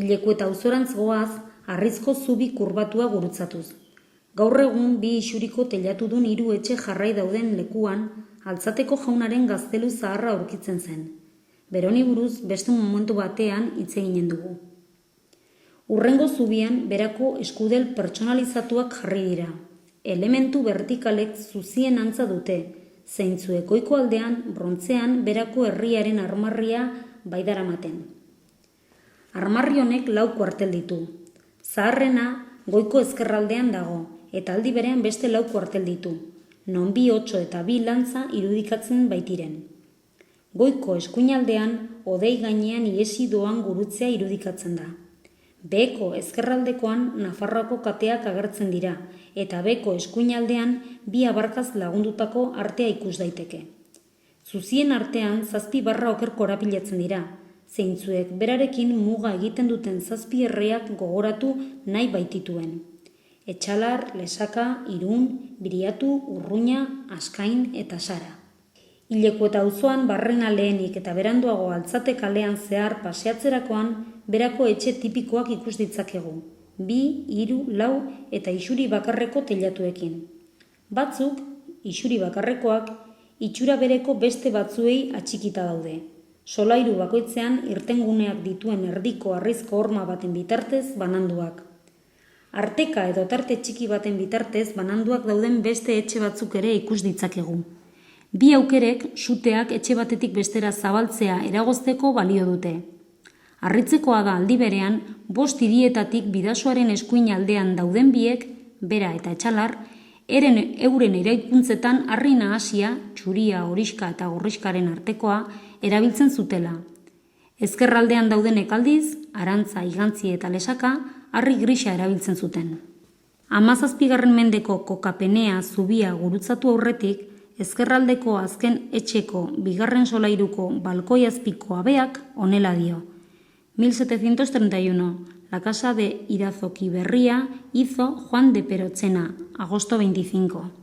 Ileku eta auzorantz goaz, harrizko zubi kurbatua gurutzatuz. Gaur egun bi isuriko telatudun 3 etxe jarrai dauden lekuan, Altzateko jaunaren gaztelu zaharra aurkitzen zen. Beroni buruz beste momentu batean hitz eginen dugu. Hurrengo zubian berako eskudel pertsonalizatuak jarri dira. Elementu vertikalek zuzien antza dute, zeintzuek goiko aldean, brontzean berako herriaren armarria baidaramaten. Armarri honek 4 kuartel ditu. Zaharrena goiko ezkerraldean dago, eta aldi berean beste 4 kuartel ditu, non 2 otso eta 2 lantza irudikatzen baitiren. Goiko eskuinaldean hodei gainean iesi doan gurutzea irudikatzen da. Beheko ezkerraldekoan Nafarroako kateak agertzen dira, eta beheko eskuinaldean 2 abarkaz lagundutako artea ikus daiteke. Zuzien artean 7 barra oker korapilatzen dira, zeintzuek berarekin muga egiten duten 7 herriak gogoratu nahi baitituen. Etxalar, Lesaka, Irun, Biriatu, Urruña, Askain eta Sara. Ileku eta auzoan barrena lehenik eta beranduago Altzate kalean zehar paseatzerakoan berako etxe tipikoak ikus ditzakegu. 2, 3, 4 eta isuri bakarreko telatuekin. Batzuk, isuri bakarrekoak, itxura bereko beste batzuei atxikita daude. Solairu bakoitzean irtenguneak dituen erdiko harrizko horma baten bitartez bananduak. Arteka edo tarte txiki baten bitartez bananduak dauden beste etxe batzuk ere ikus ditzakegu. 2 aukerek suteak etxe batetik bestera zabaltzea eragozteko balio dute. Harritzekoa da aldi berean, 5 hirietatik bidasoaren eskuin aldean dauden biek, Bera eta Etxalar, euren eraikuntzetan harri nahasia, txuria, horiska eta gorriskaren artekoa erabiltzen zutela. Ezkerraldean daudenek aldiz, Arantza, Igantzi eta Lesaka, harri grisa erabiltzen zuten. 17. mendeko kokapenea zubia gurutzatu aurretik, ezkerraldeko azken etxeko 2. solairuko balkoi azpiko habeak honela dio. 1731. La casa de Irazoki Berria hizo Juan de Perochena, agosto 25.